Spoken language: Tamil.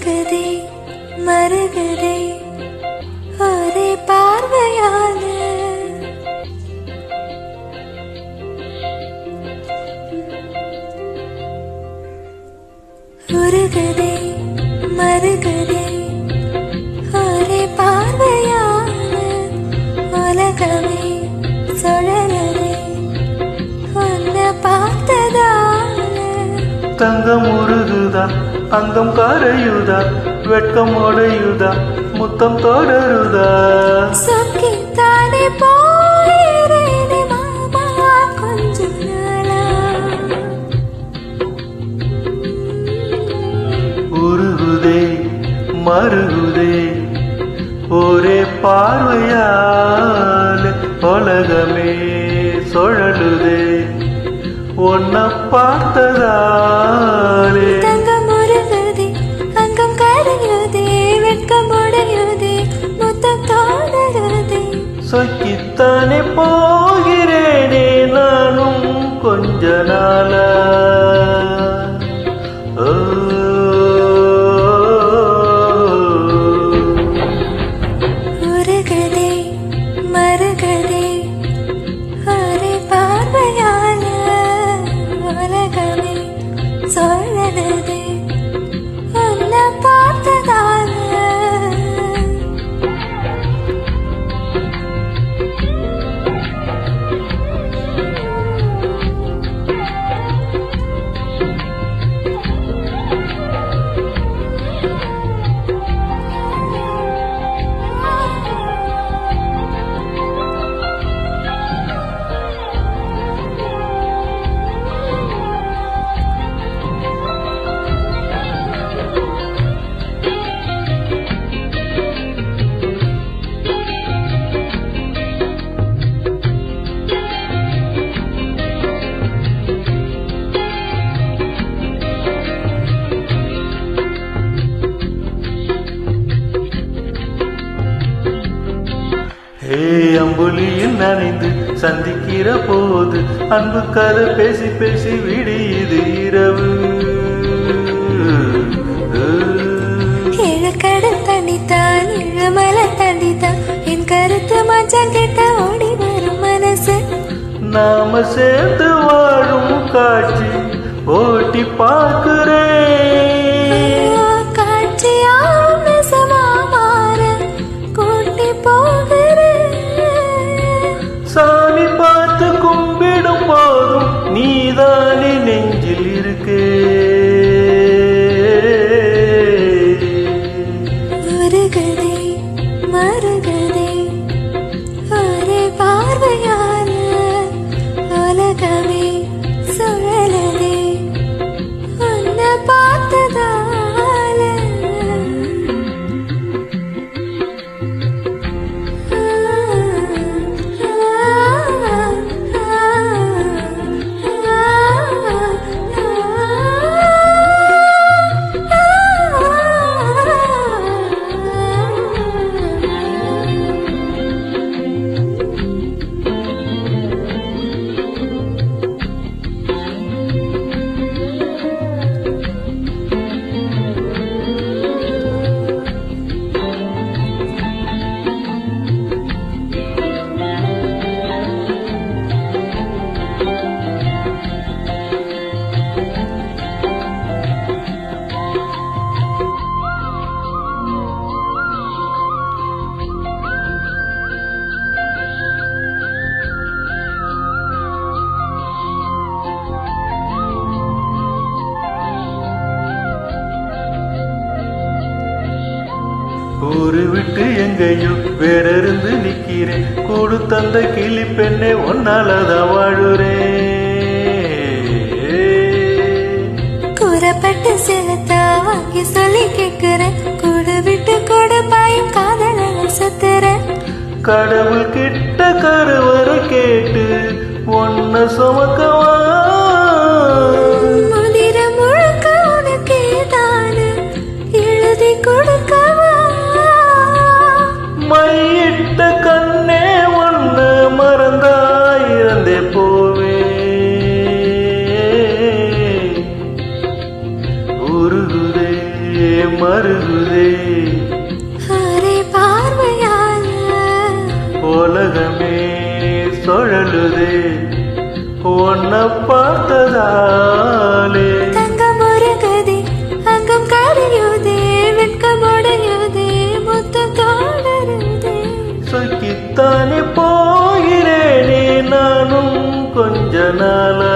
உருகுதே மருகுதே ஒரே பார்வையால உருகுதே மருகுதே ஒரே பார்வையால உலகமே சுழலுதே உன்னை பார்த்ததால தங்கம் உருகுதா அங்கம் கரையுதா வெட்கம் உடையுதா முத்தம் தொடருதா சொக்கித்தானே போயிரேனே மாமா கொஞ்சம் நாளா உருகுதே மருகுதே ஒரே பார்வையால் உலகமே சுழலுதே உன்னை பார்த்ததாலே தங்கம் உருகுதே அங்கம் கரையுதே வெட்கம் உடையுதே முத்தம் தொடருதே சொக்கித்தானே போகிறேனே நானும் கொஞ்ச நாளா உருகுதே மருகுதே ஒரே பார்வையால உலகமே சுழலுதே உன்னை பார்த்ததால அம்புலியில் நனைந்து சந்திக்கிற போது அன்பு கதை பேசி பேசி விடியுது இரவு இழக்கடல் தண்ணித்தான் இழமலை தண்ணித்தான் என் கருத்து மச்சம் கேட்ட ஓடி வரும் மனசு நாம சேர்ந்து வாழும் காட்சி ஓட்டி பார்க்கிறேன் காட்சியாவும் நெசமா மாற கூட்டி போகிறேன் சாமி பார்த்து கும்பிடும் போதும் நீதானே நெஞ்சில் இருக்கே உருகுதே மருகுதே ஒரே பார்வையால உலகமே சுழலுதே உன்னை பார்த்ததால ஊரு விட்டு எங்கேயோ வேற இருந்து நிக்கிறேன் கூடு தந்த கிளி பெண்ணே ஒன்னாலதான் வாழுறேன் கூறப்பட்டு செலுத்தா வாங்கி சொல்லி கேட்கிறேன் கூடு விட்டு கூடு பாயும் காதல சுத்துறேன் கடவுள் கிட்ட கருவறை கேட்டு ஒன்ன சுமக்கவா முதிர முழுக்க உனக்கே தானு எழுதி கொடுக்கவா மையிட்ட கண்ணே ஒன்ன மறந்தாயிரந்தே போவே உருகுதே மருகுதே ஒரே பார்வையால உலகமே சுழலுதே உன்னை பார்த்ததாலே தங்கம் உருகுதே அங்கம் கரையுதே வெட்கமுடையுதே முத்தம் தொடருதே சொக்கித்தானே போகிறேனே நானும் கொஞ்ச நாளா